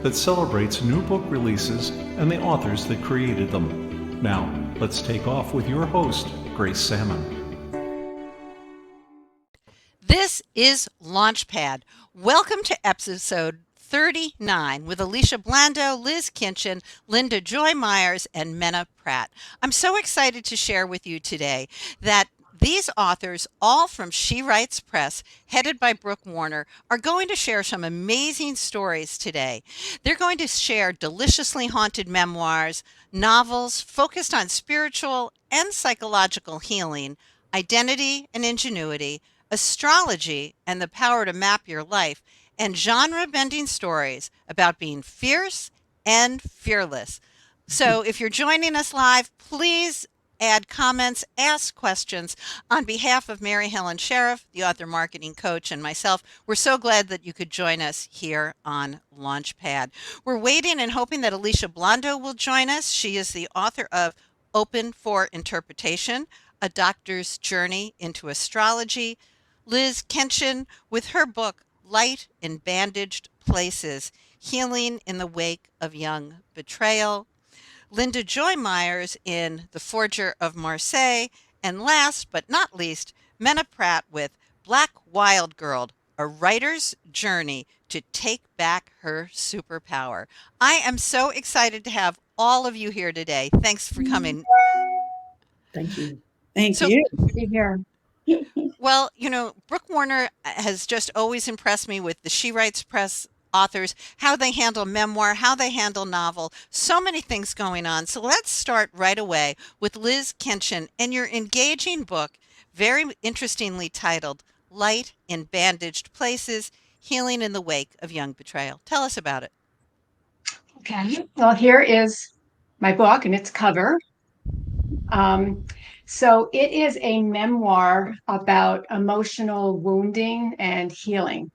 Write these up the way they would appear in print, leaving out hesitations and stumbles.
that celebrates new book releases and the authors that created them. Now, let's take off with your host, Grace Sammon. This is Launchpad. Welcome to episode 39 with Alicia Blando, Liz Kinchen, Linda Joy Myers, and Menah Pratt. I'm so excited to share with you today that these authors, all from She Writes Press, headed by Brooke Warner, are going to share some amazing stories today. They're going to share deliciously haunted memoirs, novels focused on spiritual and psychological healing, identity and ingenuity, astrology and the power to map your life, and genre-bending stories about being fierce and fearless. So if you're joining us live, please add comments, ask questions. On behalf of Mary Helen Sheriff, the author marketing coach, and myself, we're so glad that you could join us here on Launchpad. We're waiting and hoping that Alicia Blando will join us. She is the author of Open for Interpretation, A Doctor's Journey into Astrology. Liz Kinchen with her book, Light in Bandaged Places, Healing in the Wake of Young Betrayal. Linda Joy Myers in The Forger of Marseille, and last but not least, Menah Pratt with Black Wild Girl, a writer's journey to take back her superpower. I am so excited to have all of you here today. Thanks for coming. Thank you. Thank So- you. Good to be here. Well, Brooke Warner has just always impressed me with the She Writes Press authors, how they handle memoir, how they handle novel, so many things going on. So let's start right away with Liz Kinchen and your engaging book, very interestingly titled, Light in Bandaged Places, Healing in the Wake of Young Betrayal. Tell us about it. Okay. Well, here is my book and its cover. So it is a memoir about emotional wounding and healing.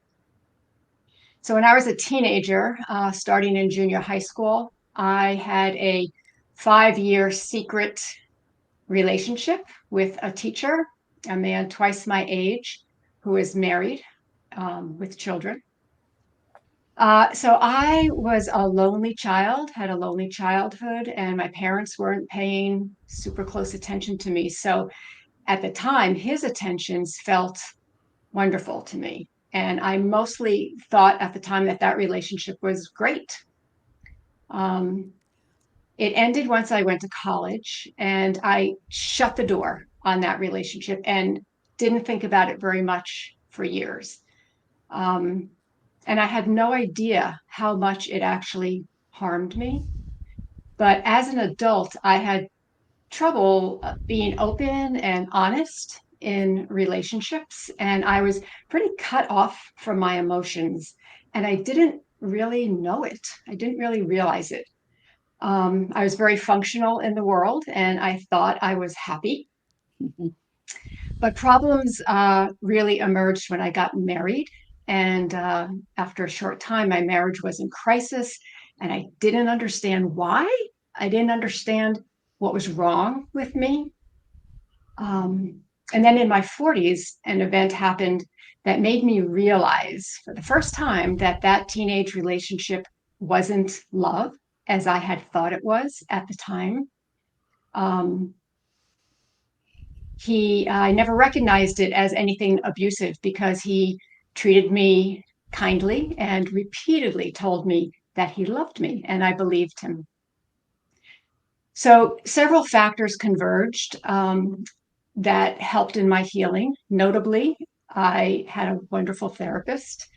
So when I was a teenager, starting in junior high school, I had a 5-year secret relationship with a teacher, a man twice my age, who is married with children. So I was a lonely child, had a lonely childhood, and my parents weren't paying super close attention to me. So at the time, his attentions felt wonderful to me. And I mostly thought at the time that that relationship was great. It ended once I went to college, and I shut the door on that relationship and didn't think about it very much for years. And I had no idea how much it actually harmed me. But as an adult, I had trouble being open and honest in relationships. And I was pretty cut off from my emotions. And I didn't really know it, I didn't really realize it. I was very functional in the world, and I thought I was happy. But problems really emerged when I got married. And after a short time, my marriage was in crisis, and I didn't understand why. I didn't understand what was wrong with me. And then in my 40s, an event happened that made me realize for the first time that that teenage relationship wasn't love as I had thought it was at the time. I never recognized it as anything abusive because he treated me kindly and repeatedly told me that he loved me, and I believed him. So several factors converged that helped in my healing. Notably, I had a wonderful therapist,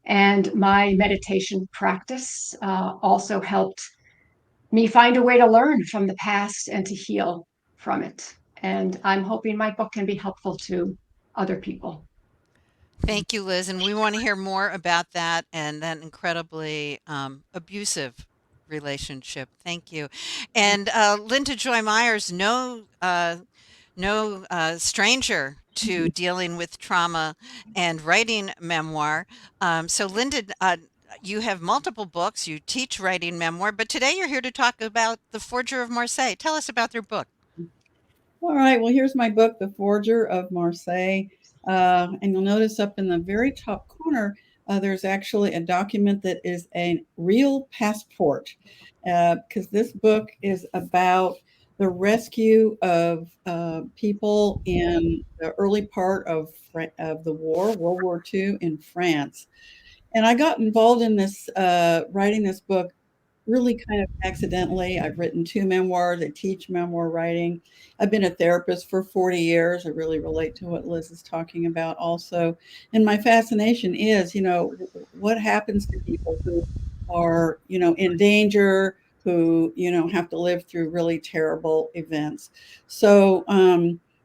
and my meditation practice also helped me find a way to learn from the past and to heal from it. And I'm hoping my book can be helpful to other people. Thank you, Liz. And we want to hear more about that and that incredibly abusive relationship. Thank you. And Linda Joy Myers, no stranger to dealing with trauma and writing memoir. So, Linda, you have multiple books. You teach writing memoir, but today you're here to talk about The Forger of Marseille. Tell us about your book. All right. Well, here's my book, The Forger of Marseille. And you'll notice up in the very top corner, there's actually a document that is a real passport, because this book is about the rescue of people in the early part of the war, World War II in France. And I got involved in this, writing this book really kind of accidentally. I've written 2 memoirs. I teach memoir writing. I've been a therapist for 40 years. I really relate to what Liz is talking about also. And my fascination is, what happens to people who are, in danger, who, have to live through really terrible events. So,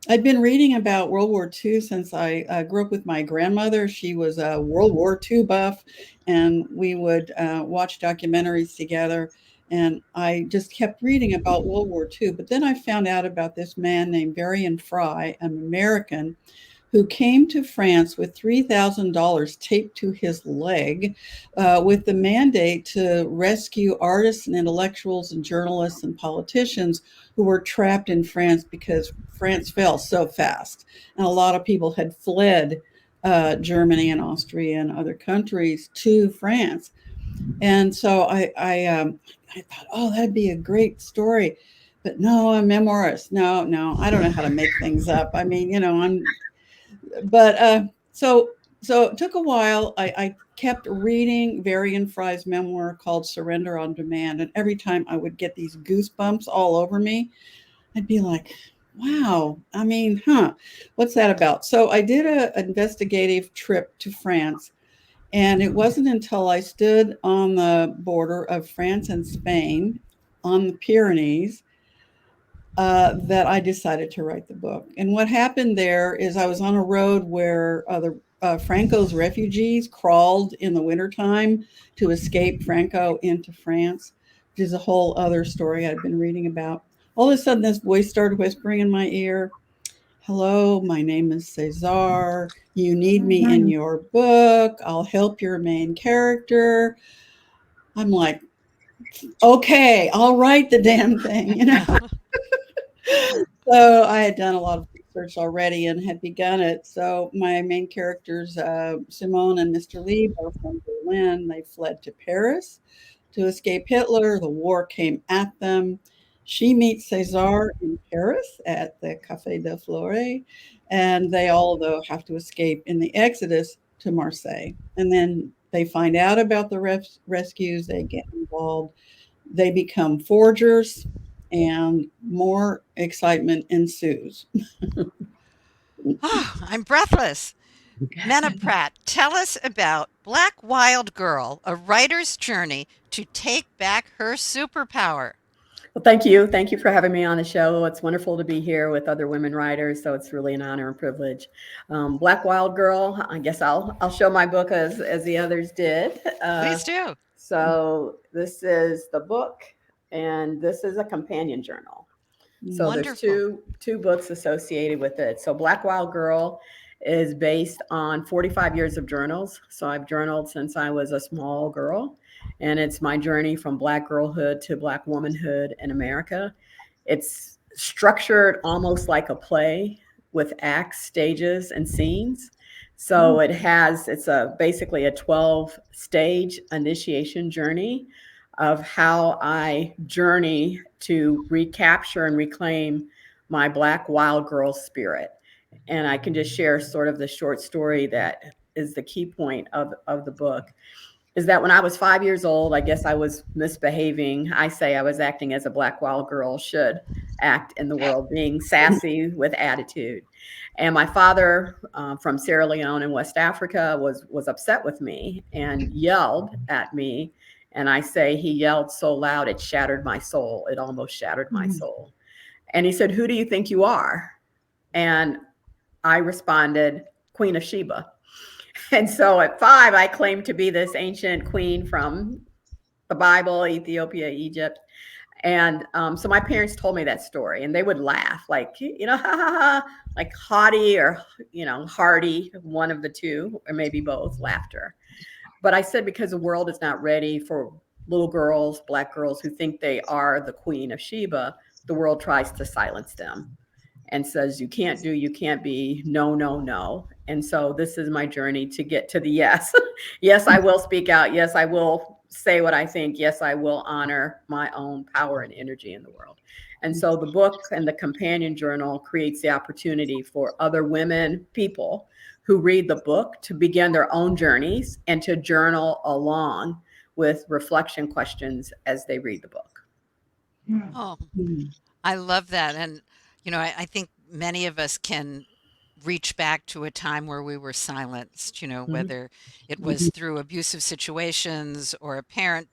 I've been reading about World War II since I grew up with my grandmother. She was a World War II buff, and we would watch documentaries together. And I just kept reading about World War II. But then I found out about this man named Varian Fry, an American, who came to France with $3,000 taped to his leg, with the mandate to rescue artists and intellectuals and journalists and politicians who were trapped in France because France fell so fast. And a lot of people had fled Germany and Austria and other countries to France. And so I thought, oh, that'd be a great story. But no, I'm memoirist. No, I don't know how to make things up. I mean, so it took a while. I kept reading Varian Fry's memoir called Surrender on Demand. And every time I would get these goosebumps all over me, I'd be like, wow, I mean, what's that about? So I did an investigative trip to France. And it wasn't until I stood on the border of France and Spain on the Pyrenees that I decided to write the book. And what happened there is I was on a road where Franco's refugees crawled in the wintertime to escape Franco into France, which is a whole other story I've been reading about. All of a sudden, this voice started whispering in my ear, hello, my name is Cesar. You need me in your book. I'll help your main character. I'm like, okay, I'll write the damn thing, So I had done a lot of research already and had begun it. So my main characters, Simone and Mr. Lee, both from Berlin, they fled to Paris to escape Hitler. The war came at them. She meets Cesar in Paris at the Café de Flore, and they all, though, have to escape in the exodus to Marseille. And then they find out about the rescues, they get involved, they become forgers, and more excitement ensues. Oh, I'm breathless. Menah Pratt, tell us about Black Wild Girl, a writer's journey to take back her superpower. Well, thank you. Thank you for having me on the show. It's wonderful to be here with other women writers, so it's really an honor and privilege. Black Wild Girl, I guess I'll show my book as the others did. Please do. So this is the book, and this is a companion journal. So Wonderful. there's two books associated with it. So Black Wild Girl is based on 45 years of journals. So I've journaled since I was a small girl, and it's my journey from Black girlhood to Black womanhood in America. It's structured almost like a play with acts, stages, and scenes. So it's basically a 12-stage initiation journey of how I journey to recapture and reclaim my Black wild girl spirit. And I can just share sort of the short story that is the key point of the book, is that when I was 5 years old, I guess I was misbehaving. I say I was acting as a Black wild girl should act in the world, being sassy with attitude. And my father from Sierra Leone in West Africa was upset with me and yelled at me. And I say he yelled so loud, it shattered my soul. It almost shattered my soul. And he said, "Who do you think you are?" And I responded, "Queen of Sheba." And so at 5, I claimed to be this ancient queen from the Bible, Ethiopia, Egypt. And so my parents told me that story, and they would laugh like, ha, ha, ha, like haughty or, hardy, one of the two, or maybe both, laughter. But I said, because the world is not ready for little girls, Black girls who think they are the Queen of Sheba, the world tries to silence them and says, you can't do, you can't be, no, no, no. And so this is my journey to get to the yes. Yes, I will speak out. Yes, I will say what I think. Yes, I will honor my own power and energy in the world. And so the book and the companion journal creates the opportunity for other women, people who read the book to begin their own journeys and to journal along with reflection questions as they read the book. Oh, Mm. I love that. And, I think many of us can reach back to a time where we were silenced, Mhm. whether it was Mhm. through abusive situations or a parent.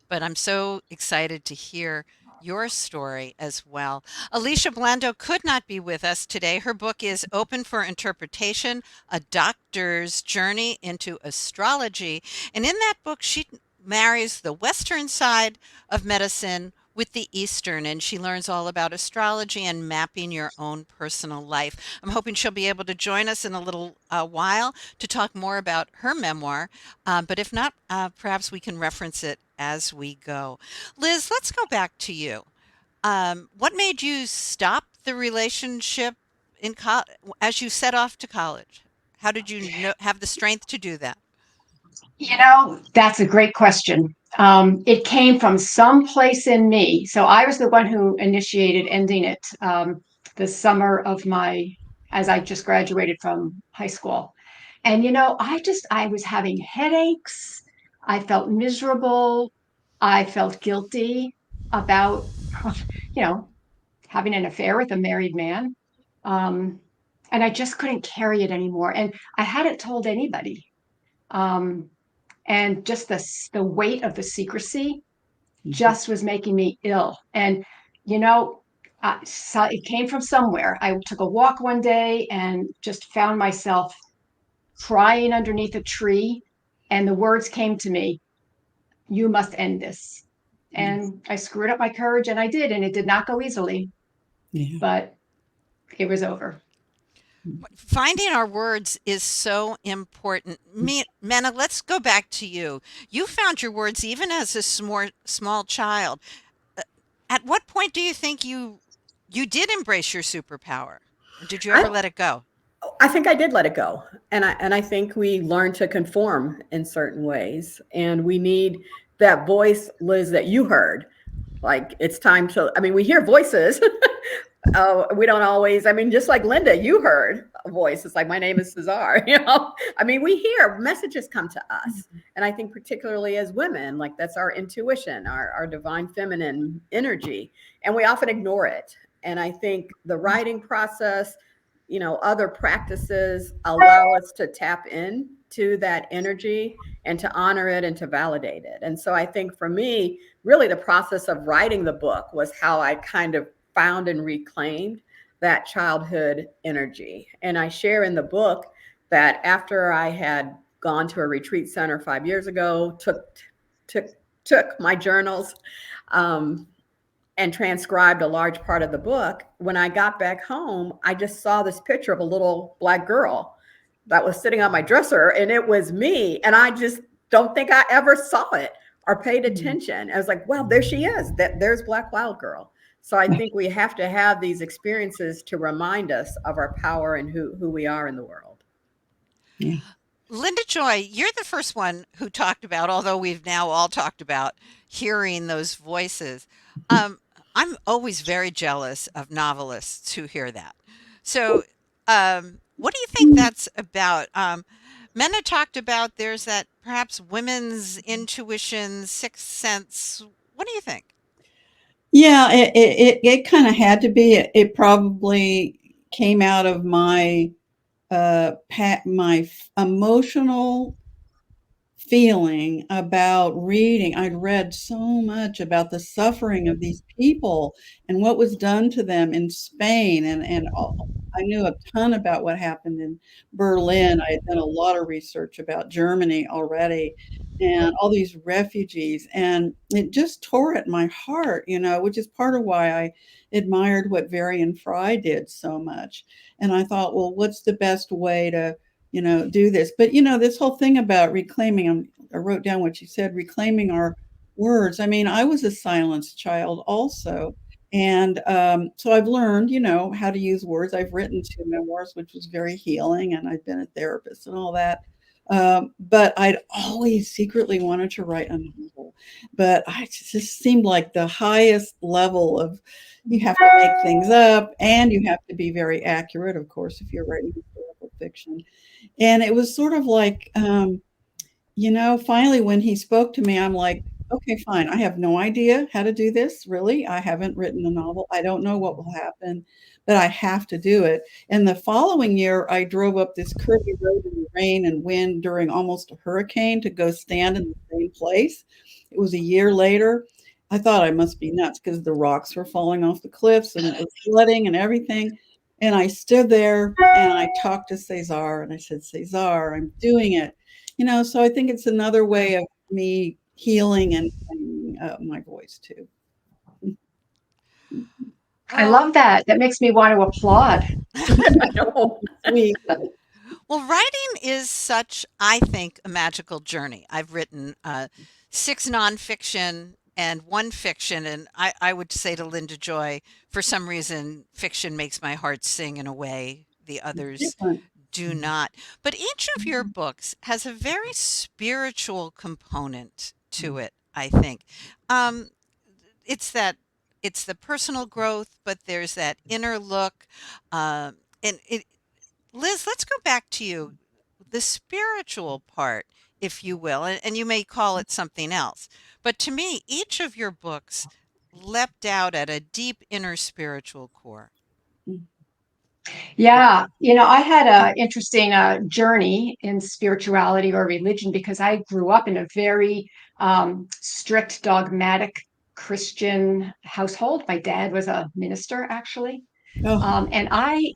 But I'm so excited to hear your story as well. Alicia Blando could not be with us today. Her book is Open for Interpretation: A Doctor's Journey into Astrology. And in that book, she marries the Western side of medicine with the Eastern, and she learns all about astrology and mapping your own personal life. I'm hoping she'll be able to join us in a little while to talk more about her memoir. But if not, perhaps we can reference it as we go. Liz, let's go back to you. What made you stop the relationship as you set off to college? How did you have the strength to do that? That's a great question. It came from someplace in me. So I was the one who initiated ending it the summer of as I just graduated from high school. And, I was having headaches. I felt miserable. I felt guilty about, you know, having an affair with a married man. Um, and I just couldn't carry it anymore. And I hadn't told anybody. Um, and just the weight of the secrecy Mhm. just was making me ill. And you know, so it came from somewhere. I took a walk one day and just found myself crying underneath a tree, and the words came to me, "You must end this." Yes. And I screwed up my courage, and I did, and it did not go easily, Yeah. but it was over. Finding our words is so important. Menah, let's go back to you. You found your words even as a small child. Uh, At what point do you think you did embrace your superpower, or did you ever I let it go? I think I did let it go. And I think we learn to conform in certain ways. And we need that voice, Liz, that you heard. Like it's time to, I mean, we hear voices. We don't always, I mean, just like Linda, you heard a voice. It's like, my name is Cesar, I mean, we hear messages come to us. And I think particularly as women, like that's our intuition, our divine feminine energy. And we often ignore it. And I think the writing process, other practices allow us to tap in to that energy and to honor it and to validate it. And so I think for me, really the process of writing the book was how I kind of found and reclaimed that childhood energy. And I share in the book that after I had gone to a retreat center 5 years ago, took my journals, um, and transcribed a large part of the book. When I got back home, I just saw this picture of a little Black girl that was sitting on my dresser, and it was me. And I just don't think I ever saw it or paid attention. I was like, well, there she is. There's Black Wild Girl. So I think we have to have these experiences to remind us of our power and who we are in the world. Yeah. Linda Joy, you're the first one who talked about, although we've now all talked about hearing those voices. Um, I'm always very jealous of novelists who hear that. So, what do you think that's about? Menah talked about there's that perhaps women's intuition, sixth sense. What do you think? Yeah, it kind of had to be. It probably came out of my emotional feeling about reading. I'd read so much about the suffering of these people and what was done to them in Spain, and I knew a ton about what happened in Berlin. I had done a lot of research about Germany already, and all these refugees, and it just tore at my heart, which is part of why I admired what Varian Fry did so much. And I thought, well, what's the best way to do this? But this whole thing about reclaiming, I wrote down what you said, reclaiming our words. I mean, I was a silenced child also. And so I've learned, how to use words. I've written 2 memoirs, which was very healing, and I've been a therapist and all that. But I'd always secretly wanted to write a novel. But it just seemed like the highest level of, you have to make things up and you have to be very accurate, of course, if you're writing historical fiction. And it was sort of like, finally when he spoke to me, I'm like, okay, fine. I have no idea how to do this. Really. I haven't written a novel. I don't know what will happen, but I have to do it. And the following year, I drove up this curvy road in the rain and wind during almost a hurricane to go stand in the same place. It was a year later. I thought I must be nuts because the rocks were falling off the cliffs and it was flooding and everything. And I stood there and I talked to Cesar and I said, Cesar, I'm doing it. So I think it's another way of me healing and finding my voice too. I love that. That makes me want to applaud. I know. Sweet. Well, writing is such, I think, a magical journey. I've written 6 nonfiction and 1 fiction, and I would say to Linda Joy, for some reason, fiction makes my heart sing in a way the others Different. do not. But each of your books has a very spiritual component to it, I think. Um, it's the personal growth, but there's that inner look. And Liz, let's go back to you. The spiritual part, if you will, and you may call it something else. But to me, each of your books leapt out at a deep inner spiritual core. Yeah, I had an interesting journey in spirituality or religion because I grew up in a very strict, dogmatic Christian household. My dad was a minister, actually. Oh, And I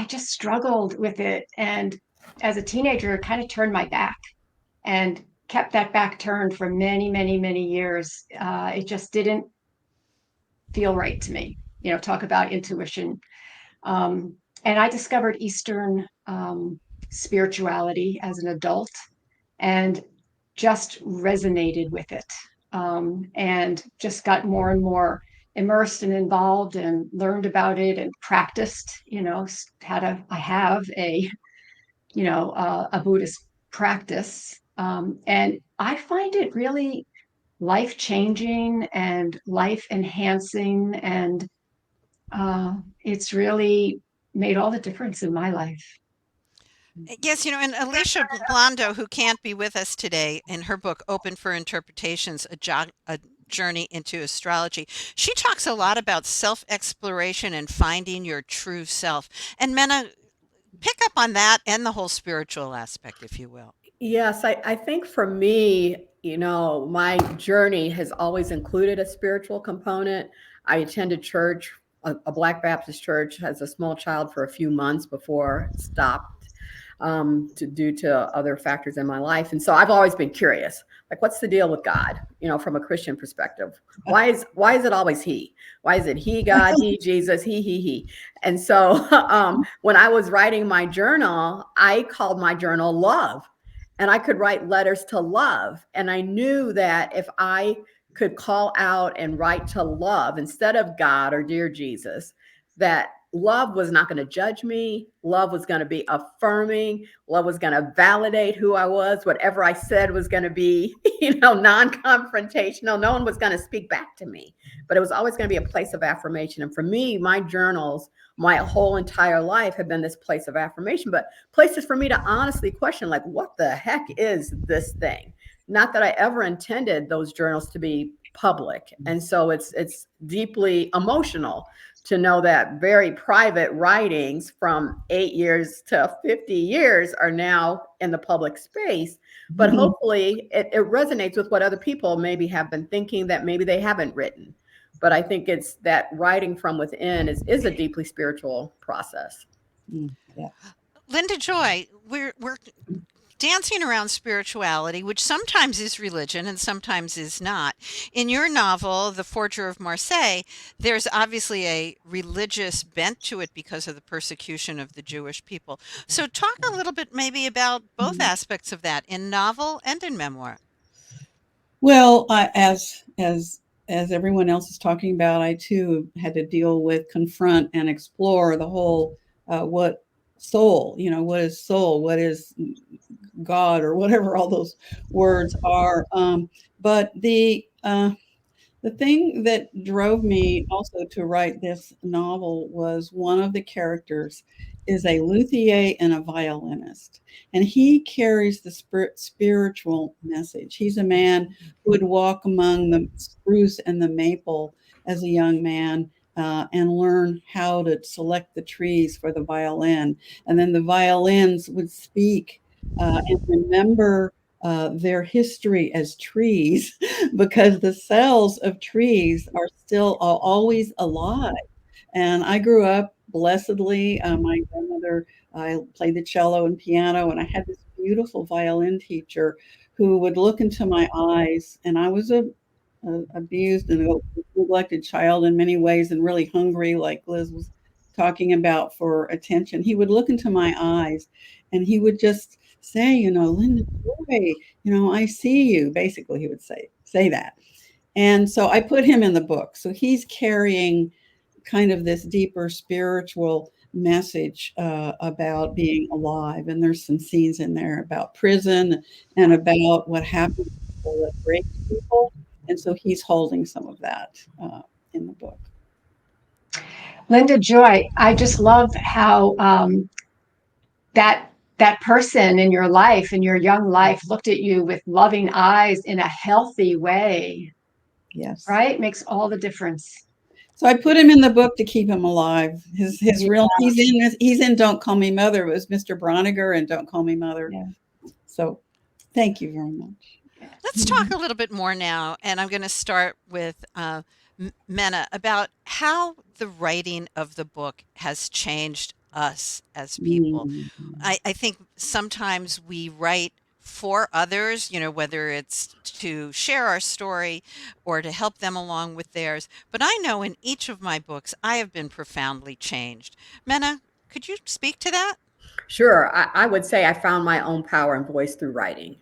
just struggled with it. And as a teenager, it kind of turned my back and kept that back turned for many, many, many years. It just didn't feel right to me. Talk about intuition. And I discovered Eastern spirituality as an adult and just resonated with it, and just got more and more immersed and involved and learned about it and practiced. I have a Buddhist practice, and I find it really life changing and life enhancing, and it's really made all the difference in my life. Yes, and Alicia Blando, who can't be with us today, in her book Open for Interpretations, a journey into astrology, she talks a lot about self-exploration and finding your true self. And Menah, pick up on that and the whole spiritual aspect, if you will. Yes, I think for me, my journey has always included a spiritual component. I attended church, a Black Baptist church, as a small child for a few months before it stopped due to other factors in my life. And so I've always been curious, like, what's the deal with God, from a Christian perspective? Why is it always he? Why is it he, God, he, Jesus, he? And so when I was writing my journal, I called my journal Love. And I could write letters to love. And I knew that if I could call out and write to love instead of God or dear Jesus, that love was not going to judge me. Love was going to be affirming. Love was going to validate who I was. Whatever I said was going to be, non-confrontational. No one was going to speak back to me, but it was always going to be a place of affirmation. And for me, my journals, my whole entire life have been this place of affirmation, but places for me to honestly question, like, what the heck is this thing? Not that I ever intended those journals to be public. And so it's deeply emotional to know that very private writings from 8 years to 50 years are now in the public space. But hopefully it resonates with what other people maybe have been thinking that maybe they haven't written. But I think it's that writing from within is a deeply spiritual process. Yeah. Linda Joy, we're dancing around spirituality, which sometimes is religion and sometimes is not. In your novel, The Forger of Marseille, there's obviously a religious bent to it because of the persecution of the Jewish people. So talk a little bit maybe about both aspects of that in novel and in memoir. Well, as as everyone else is talking about, I too had to deal with, confront, and explore the whole what soul, what is soul, what is God, or whatever all those words are. But the thing that drove me also to write this novel was one of the characters is a luthier and a violinist, and he carries the spiritual message. He's a man who would walk among the spruce and the maple as a young man, and learn how to select the trees for the violin. And then the violins would speak and remember their history as trees because the cells of trees are still always alive. And I grew up blessedly. My grandmother, I played the cello and piano, and I had this beautiful violin teacher who would look into my eyes. And I was a abused and neglected child in many ways, and really hungry, like Liz was talking about, for attention. He would look into my eyes, and he would just say, Linda Joy, I see you. Basically, he would say that. And so I put him in the book. So he's carrying kind of this deeper spiritual message about being alive. And there's some scenes in there about prison and about what happens to people that break people. And so he's holding some of that in the book. Linda Joy, I just love how that person in your life, in your young life, looked at you with loving eyes in a healthy way. Yes. Right? Makes all the difference. So I put him in the book to keep him alive. His real he's in Don't Call Me Mother. It was Mr. Broniger and Don't Call Me Mother. Yeah. So thank you very much. Let's talk a little bit more now, and I'm going to start with Menah about how the writing of the book has changed us as people. I think sometimes we write for others, whether it's to share our story or to help them along with theirs. But I know in each of my books, I have been profoundly changed. Menah, could you speak to that? Sure. I would say I found my own power and voice through writing.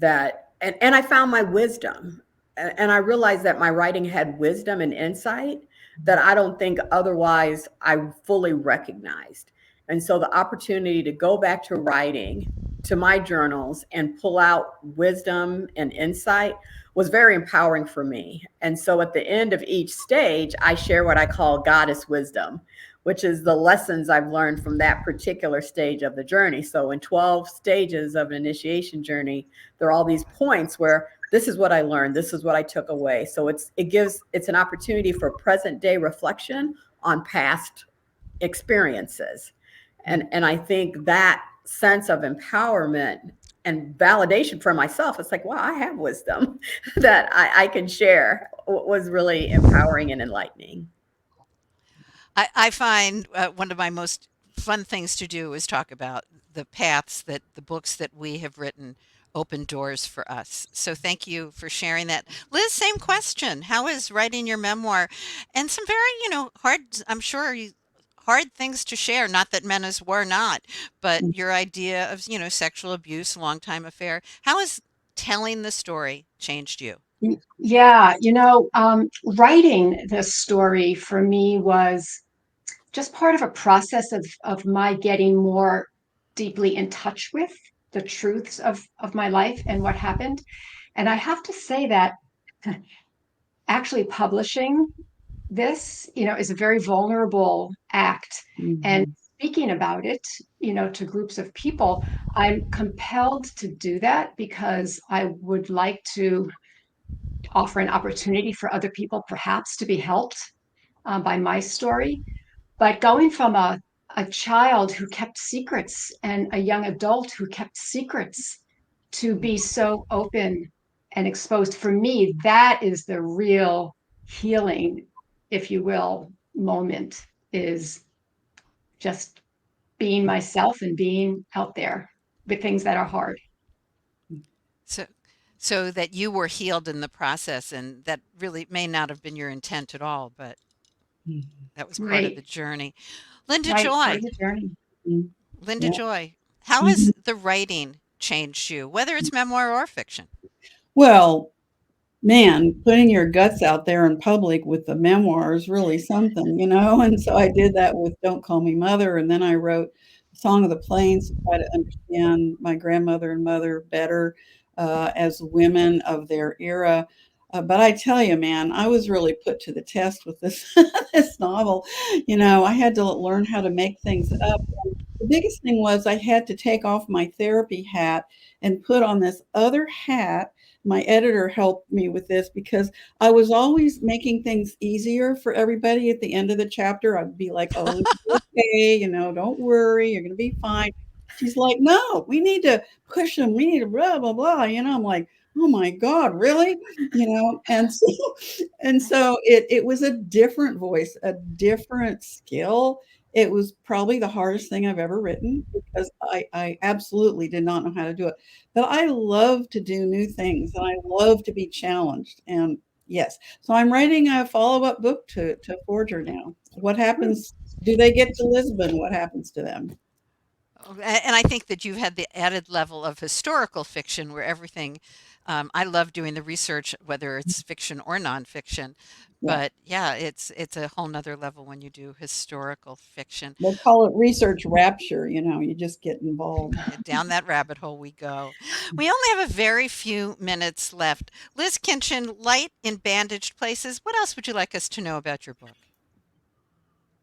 And I found my wisdom. And I realized that my writing had wisdom and insight that I don't think otherwise I fully recognized. And so the opportunity to go back to writing, to my journals, and pull out wisdom and insight was very empowering for me. And so at the end of each stage, I share what I call goddess wisdom, which is the lessons I've learned from that particular stage of the journey. So in 12 stages of an initiation journey, there are all these points where this is what I learned, this is what I took away. So it's an opportunity for present day reflection on past experiences. And I think that sense of empowerment and validation for myself, it's like, wow, I have wisdom that I can share, was really empowering and enlightening. I find one of my most fun things to do is talk about the paths that the books that we have written open doors for us. So thank you for sharing that. Liz, same question. How is writing your memoir and some very, hard, I'm sure hard things to share, not that Menah's were not, but your idea of, sexual abuse, long-time affair. How has telling the story changed you? Yeah, writing this story for me was just part of a process of my getting more deeply in touch with the truths of my life and what happened. And I have to say that actually publishing this, is a very vulnerable act. And speaking about it, to groups of people, I'm compelled to do that because I would like to offer an opportunity for other people perhaps to be helped by my story. But going from a child who kept secrets and a young adult who kept secrets to be so open and exposed, for me, that is the real healing, if you will, moment, is just being myself and being out there with things that are hard. So that you were healed in the process, and that really may not have been your intent at all, but that was part of the journey. Linda Joy. Part of the journey. Linda Joy, how has the writing changed you, whether it's memoir or fiction? Well, man, putting your guts out there in public with the memoir is really something, and so I did that with Don't Call Me Mother, and then I wrote Song of the Plains to try to understand my grandmother and mother better, as women of their era. But I tell you, man, I was really put to the test with this this novel. I had to learn how to make things up. The biggest thing was I had to take off my therapy hat and put on this other hat. My editor helped me with this because I was always making things easier for everybody at the end of the chapter. I'd be like, "Oh, it's okay, don't worry, you're gonna be fine." She's like, "No, we need to push them. We need to blah blah blah." I'm like, "Oh my God, really?" And so it was a different voice, a different skill. It was probably the hardest thing I've ever written because I absolutely did not know how to do it. But I love to do new things and I love to be challenged. And yes, so I'm writing a follow-up book to Forger now. What happens? Do they get to Lisbon? What happens to them? And I think that you've had the added level of historical fiction where everything, I love doing the research, whether it's fiction or nonfiction. Yeah. But yeah, it's a whole nother level when you do historical fiction. They call it research rapture, you just get involved. Down that rabbit hole we go. We only have a very few minutes left. Liz Kinchen, Light in Bandaged Places. What else would you like us to know about your book?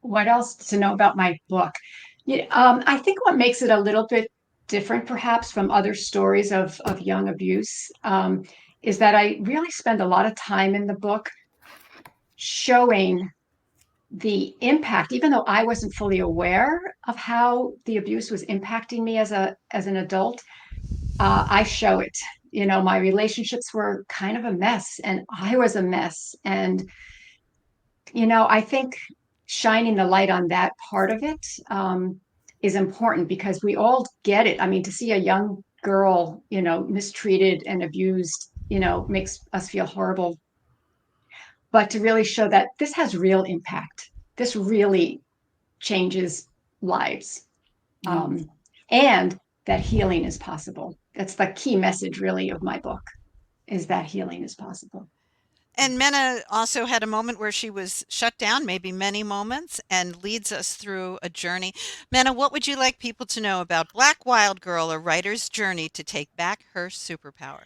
What else to know about my book? Yeah, I think what makes it a little bit different, perhaps, from other stories of young abuse, is that I really spend a lot of time in the book showing the impact, even though I wasn't fully aware of how the abuse was impacting me as an adult. I show it. My relationships were kind of a mess, and I was a mess, and I think shining the light on that part of it is important because we all get it. I mean, to see a young girl, mistreated and abused, makes us feel horrible. But to really show that this has real impact, this really changes lives, and that healing is possible. That's the key message, really, of my book, is that healing is possible. And Menah also had a moment where she was shut down, maybe many moments, and leads us through a journey. Menah, what would you like people to know about Black Wild Girl, a writer's journey to take back her superpower?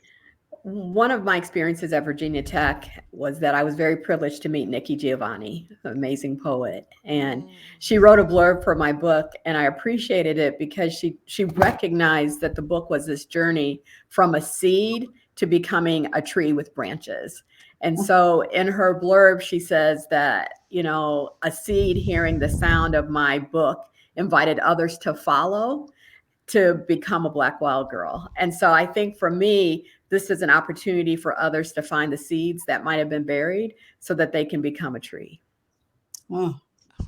One of my experiences at Virginia Tech was that I was very privileged to meet Nikki Giovanni, an amazing poet. And she wrote a blurb for my book, and I appreciated it because she recognized that the book was this journey from a seed to becoming a tree with branches. And so in her blurb, she says that, a seed hearing the sound of my book invited others to follow to become a Black Wild Girl. And so I think for me, this is an opportunity for others to find the seeds that might have been buried so that they can become a tree. Oh,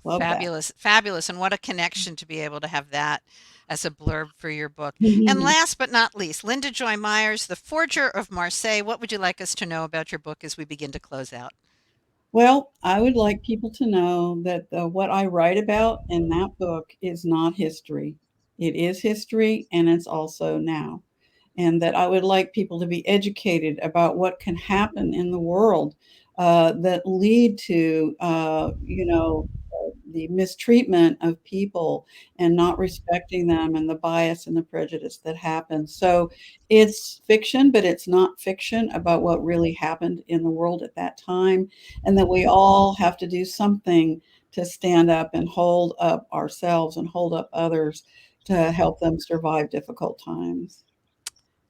love Fabulous, fabulous. And what a connection to be able to have that as a blurb for your book. that. And last but not least, Linda Joy Myers, The Forger of Marseille. What would you like us to know about your book as we begin to close out? Well, I would like people to know that what I write about in that book is not history. It is history and it's also now. And that I would like people to be educated about what can happen in the world that lead to, the mistreatment of people and not respecting them and the bias and the prejudice that happens. So it's fiction, but it's not fiction about what really happened in the world at that time. And that we all have to do something to stand up and hold up ourselves and hold up others to help them survive difficult times.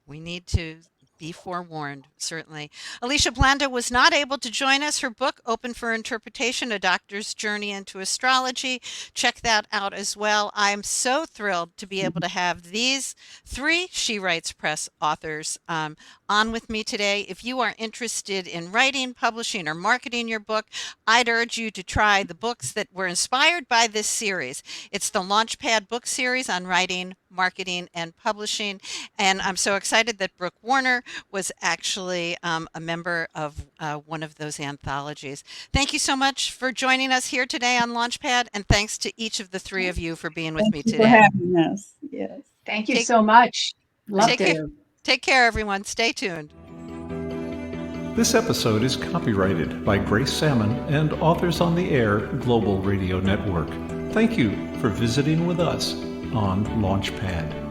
We need to be forewarned, certainly. Alicia Blando was not able to join us. Her book, Open for Interpretation, A Doctor's Journey into Astrology. Check that out as well. I am so thrilled to be able to have these three She Writes Press authors on with me today. If you are interested in writing, publishing, or marketing your book, I'd urge you to try the books that were inspired by this series. It's the Launchpad book series on writing, marketing, and publishing. And I'm so excited that Brooke Warner was actually a member of one of those anthologies. Thank you so much for joining us here today on Launchpad, and thanks to each of the three of you for being with me Thank you today. for having us. Yes. Thank you so much. Loved it. Take care, everyone. Stay tuned. This episode is copyrighted by Grace Sammon and Authors on the Air Global Radio Network. Thank you for visiting with us on Launchpad.